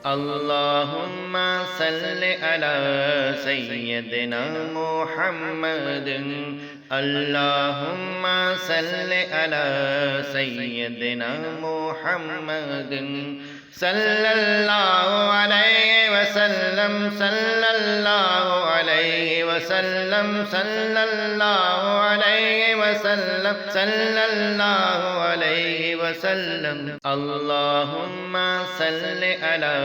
اللهم صل على سيدنا محمد اللهم صل على سيدنا محمد صلى الله عليه وسلم صلى الله عليه وسلم صلى الله عليه وسلم صلى الله عليه وسلم اللهم صل على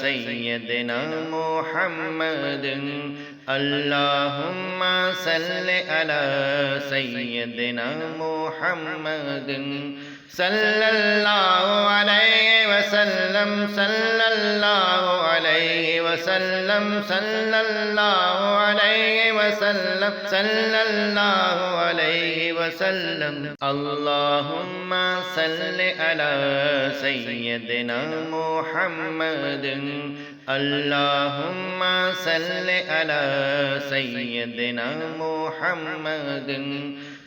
سيدنا محمد اللهم صل على سيدنا محمد صلى الله عليه وسلم صلى الله عليه وسلم صلى الله عليه وسلم صلى الله عليه وسلم اللهم صل على سيدنا محمد اللهم صل على سيدنا محمد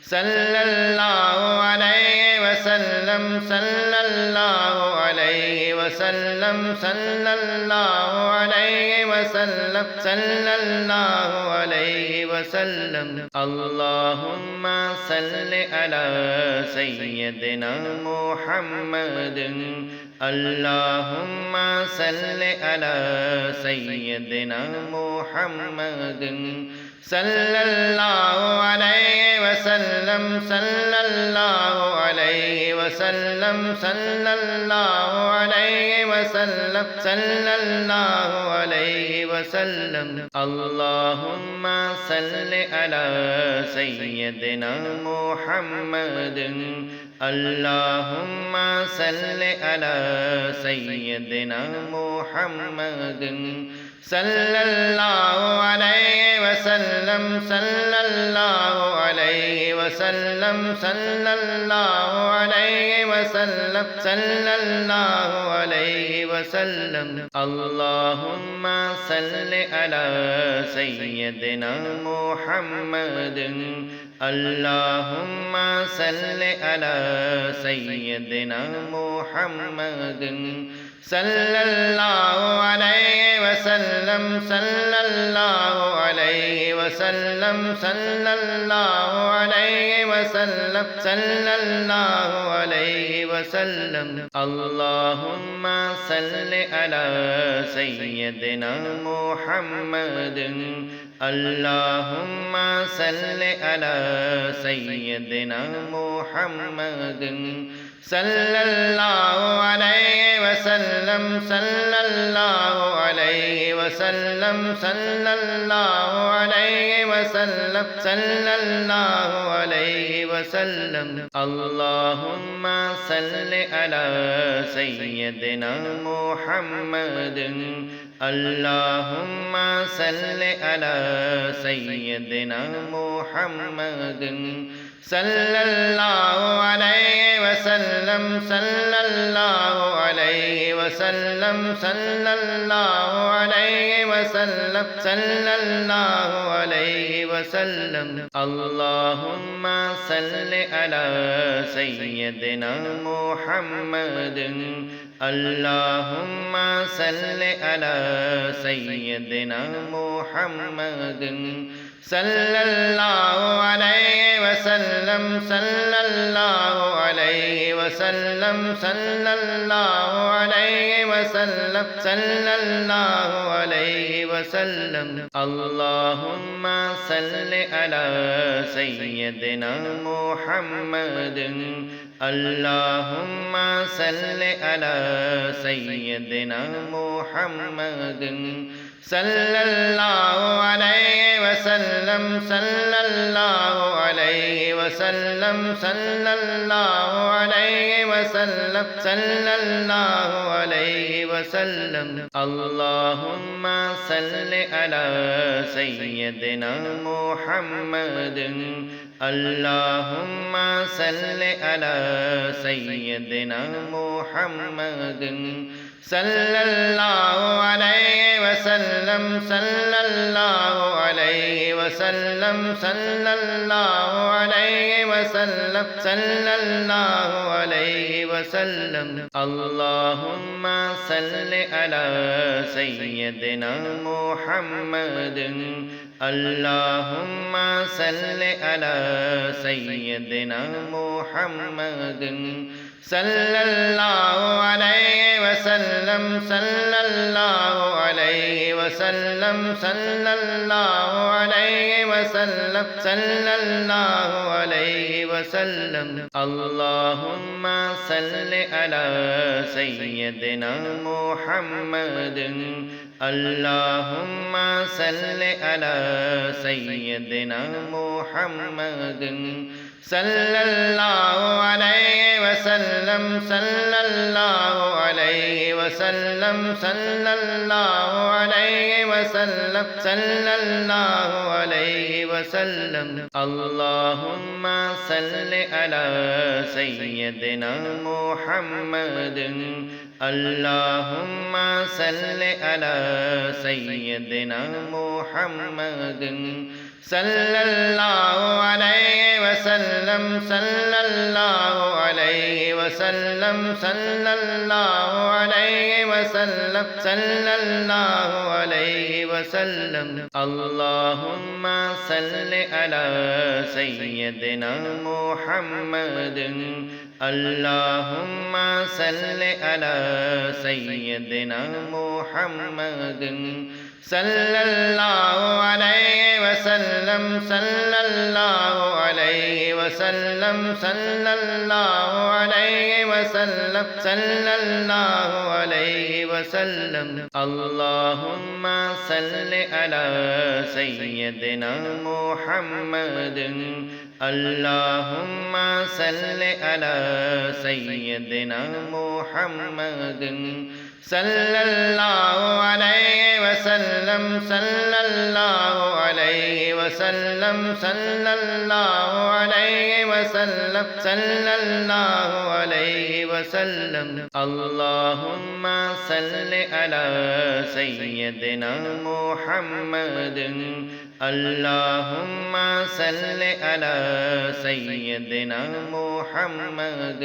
صلى الله عليه وسلم صلى الله عليه وسلم صلى الله عليه وسلم صلى الله عليه وسلم اللهم صل على سيدنا محمد اللهم صل على سيدنا محمد صلى الله عليه وسلم صلى الله عليه وسلم صلى الله عليه وسلم صلى الله عليه وسلم اللهم صل على سيدنا محمد اللهم صل على سيدنا محمد صلى الله عليه وسلم صلى الله عليه وسلم صلى الله عليه وسلم صلى الله عليه وسلم اللهم صل على سيدنا محمد اللهم صل على سيدنا محمد صلى الله عليه وسلم صلى الله عليه وسلم صلى الله عليه وسلم صلى الله عليه وسلم اللهم صل على سيدنا محمد اللهم صل على سيدنا محمد صلى الله عليه وسلم صلى الله عليه وسلم صلى الله عليه وسلم صلى الله عليه وسلم اللهم صل على سيدنا محمد اللهم صل على سيدنا محمد صلى الله عليه وسلم صلى الله عليه وسلم صلى الله عليه وسلم صلى الله عليه وسلم اللهم صل على سيدنا محمد اللهم صل على سيدنا محمد صلى الله عليه وسلم صلى الله عليه وسلم صلى الله عليه وسلم صلى الله عليه وسلم اللهم صل على سيدنا محمد اللهم صل على سيدنا محمد صلى الله عليه وسلم صلى الله عليه وسلم صلى الله عليه وسلم صلى الله عليه وسلم اللهم صل على سيدنا محمد اللهم صل على سيدنا محمد صلى الله عليه وسلم صلى الله عليه وسلم صلى الله عليه وسلم صلى الله عليه وسلم اللهم صل على سيدنا محمد اللهم صل على سيدنا محمد صلى الله عليه وسلم صلى الله عليه وسلم صلى الله عليه وسلم صلى الله عليه وسلم اللهم صل على سيدنا محمد اللهم صل على سيدنا محمد صلى الله عليه وسلم صلى الله عليه وسلم صلى الله عليه وسلم صلى الله عليه وسلم اللهم صل على سيدنا محمد اللهم صل على سيدنا محمد صلى الله عليه وسلم صلى الله عليه وسلم صلى الله عليه وسلم صلى الله عليه وسلم اللهم صل على سيدنا محمد اللهم صل على سيدنا محمد صلى الله عليه وسلم صلى الله عليه وسلم صلى الله عليه وسلم صلى الله عليه وسلم اللهم صل على سيدنا محمد اللهم صل على سيدنا محمد صلى الله عليه وسلم صلى الله عليه وسلم صلى الله عليه وسلم صلى الله عليه وسلم اللهم صل على سيدنا محمد اللهم صل على سيدنا محمد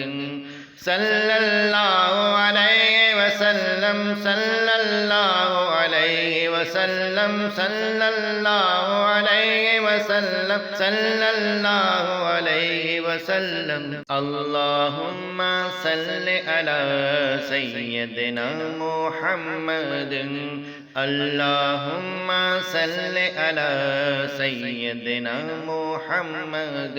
صلى الله عليه وسلم صلى الله عليه وسلم صلى الله عليه وسلم صلى الله عليه وسلم اللهم صل على سيدنا محمد اللهم صل على سيدنا محمد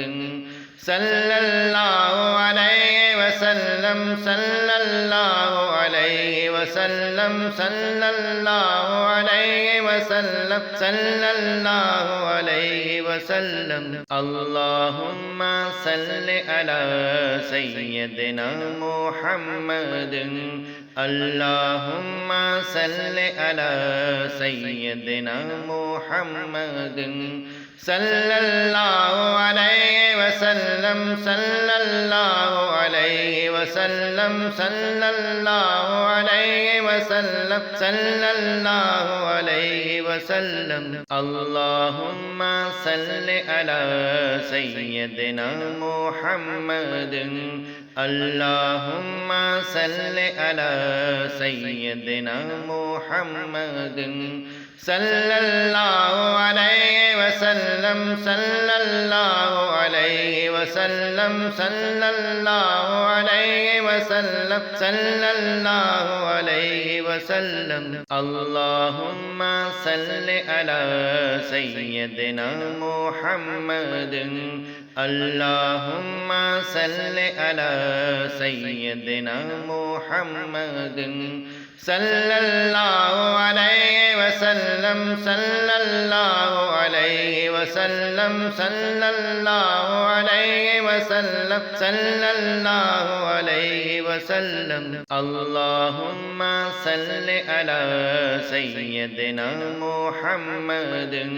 صلى الله عليه وسلم صلى الله عليه وسلم صلى الله عليه وسلم صلى الله عليه وسلم اللهم صل على سيدنا محمد اللهم صل على سيدنا محمد صلى الله عليه وسلم صلى الله عليه وسلم صلى الله عليه وسلم صلى الله عليه وسلم اللهم صل على سيدنا محمد اللهم صل على سيدنا محمد صلى الله عليه وسلم صلى الله عليه وسلم صلى الله عليه وسلم صلى الله عليه وسلم اللهم صل على سيدنا محمد اللهم صل على سيدنا محمد सल्लल्लाहु अलैहि वसल्लम सल्लल्लाहु अलैहि वसल्लम सल्लल्लाहु अलैहि वसल्लम सल्लल्लाहु अलैहि वसल्लम अल्लाहुम्मा सल्लि अला सय्यिदिना मुहम्मदिन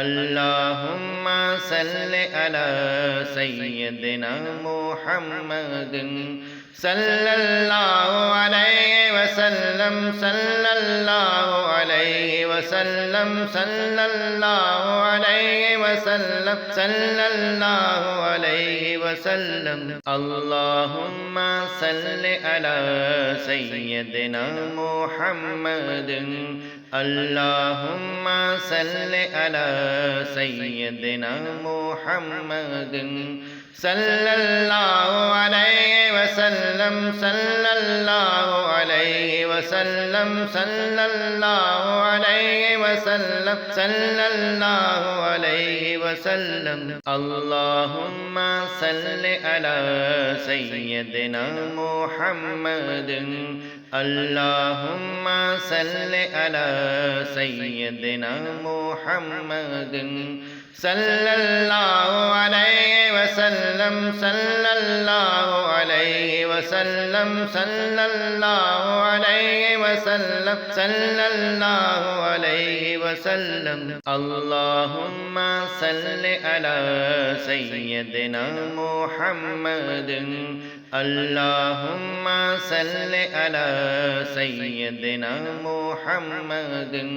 अल्लाहुम्मा सल्लि अला सय्यिदिना मुहम्मदिन सल्लल्लाहु अलैहि वसल्लम सल्लल्लाहु अलैहि वसल्लम सल्लल्लाहु अलैहि वसल्लम सल्लल्लाहु अलैहि वसल्लम अल्लाहुम्मा सल्लि अला सय्यिदिना मुहम्मदिन अल्लाहुम्मा सल्लि अला सय्यिदिना मुहम्मदिन सल्लल्लाहु अलैहि वसल्लम सल्लल्लाहु अलैहि वसल्लम सल्लल्लाहु अलैहि वसल्लम सल्लल्लाहु अलैहि वसल्लम अल्लाहुम्मा सल्लि अला सय्यिदिना मुहम्मदिन अल्लाहुम्मा सल्लि अला सय्यिदिना मुहम्मदिन सल्लल्लाहु अलैहि वसल्लम सल्लल्लाहु अलैहि वसल्लम सल्लल्लाहु अलैहि वसल्लम सल्लल्लाहु अलैहि वसल्लम अल्लाहुम्मा सल्लि अला सय्यिदिना मुहम्मदिन अल्लाहुम्मा सल्लि अला सय्यिदिना मुहम्मदिन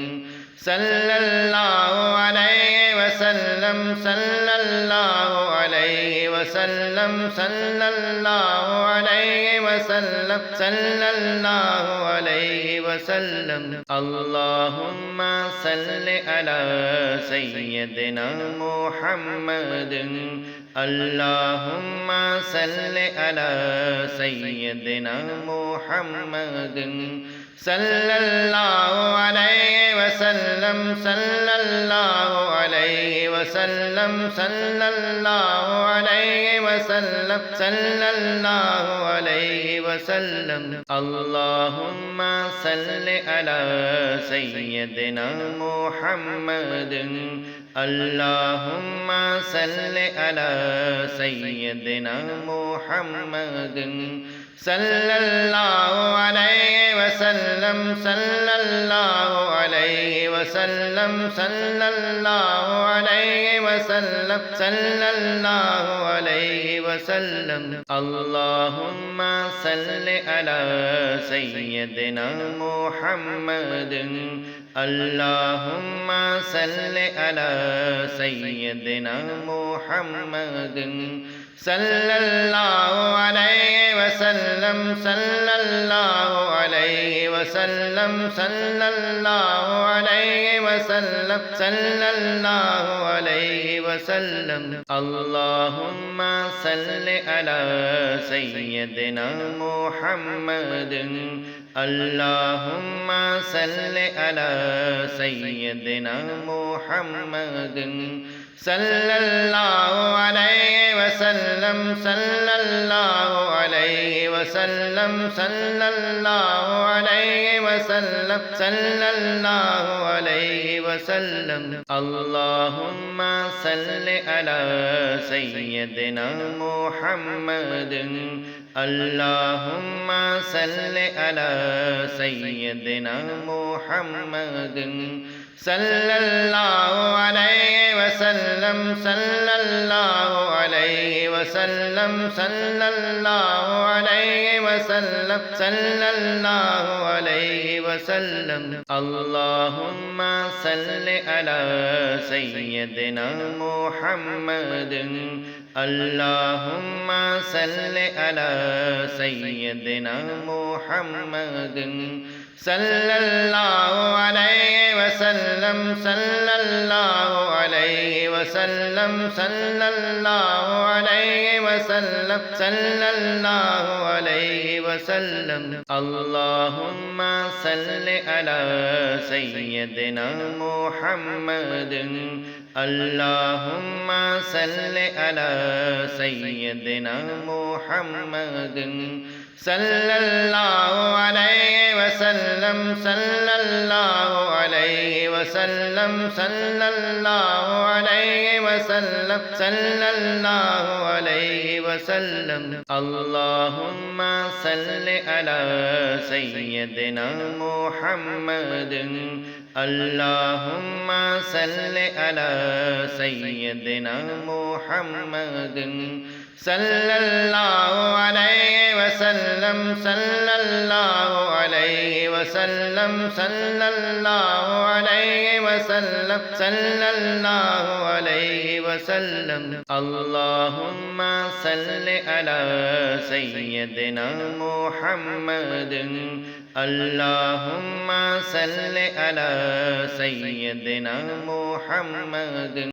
सल्लल्लाहु अलैहि वसल्लम सल्लल्लाहु अलैहि वसल्लम सल्लल्लाहु अलैहि वसल्लम सल्लल्लाहु अलैहि वसल्लम अल्लाहुम्मा सल्लि अला सय्यिदिना मुहम्मदिन अल्लाहुम्मा सल्लि अला सय्यिदिना मुहम्मदिन सल्लल्लाहु अलैहि वसल्लम सल्लल्लाहु अलैहि वसल्लम सल्लल्लाहु अलैहि वसल्लम सल्लल्लाहु अलैहि वसल्लम अल्लाहुम्मा सल्लि अला सय्यिदिना मुहम्मदिन अल्लाहुम्मा सल्लि अला सय्यिदिना मुहम्मदिन सल्लल्लाहु अलैहि वसल्लम सल्लल्लाहु अलैहि वसल्लम सल्लल्लाहु अलैहि वसल्लम सल्लल्लाहु अलैहि वसल्लम अल्लाहुम्मा सल्लि अला सय्यिदिना मुहम्मदिन अल्लाहुम्मा सल्लि अला सय्यिदिना मुहम्मदिन सल्लल्लाहु अलैहि वसल्लम सल्लल्लाहु अलैहि वसल्लम सल्लल्लाहु अलैहि वसल्लम सल्लल्लाहु अलैहि वसल्लम अल्लाहुम्मा सल्लि अला सय्यिदिना मुहम्मदिन अल्लाहुम्मा सल्लि अला सय्यिदिना मुहम्मदिन सल्लल्लाहु अलैहि वसल्लम सल्लल्लाहु अलैहि वसल्लम सल्लल्लाहु अलैहि वसल्लम सल्लल्लाहु अलैहि वसल्लम अल्लाहुम्मा सल्लि अला सय्यिदिना मुहम्मदिन अल्लाहुम्मा सल्लि अला सय्यिदिना मुहम्मदिन सल्लल्लाहु अलैहि वसल्लम सल्लल्लाहु अलैहि वसल्लम सल्लल्लाहु अलैहि वसल्लम सल्लल्लाहु अलैहि वसल्लम अल्लाहुम्मा सल्लि अला सय्यिदिना मुहम्मदिन अल्लाहुम्मा सल्लि अला सय्यिदिना मुहम्मदिन सल्लल्लाहु अलैहि वसल्लम सल्लल्लाहु अलैहि वसल्लम सल्लल्लाहु अलैहि वसल्लम सल्लल्लाहु अलैहि वसल्लम अल्लाहुम्मा सल्लि अला सय्यिदिना मुहम्मदिन अल्लाहुम्मा सल्लि अला सय्यिदिना मुहम्मदिन सल्लल्लाहु अलैहि वसल्लम वसल्लम सल्लल्लाहु अलैहि वसल्लम सल्लल्लाहु अलैहि वसल्लम सल्लल्लाहु अलैहि वसल्लम अल्लाहुम्मा सल्लि अला सय्यदिना मुहम्मदिन अल्लाहुम्मा सल्लि अला सय्यदिना मुहम्मदिन सल्लल्लाहु अलैहि वसल्लम सल्लल्लाहु अलैहि वसल्लम सल्लल्लाहु अलैहि वसल्लम सल्लल्लाहु अलैहि वसल्लम अल्लाहुम्मा सल्लि अला सय्यदिना मुहम्मदिन अल्लाहुम्मा सल्लि अला सय्यदिना मुहम्मदिन।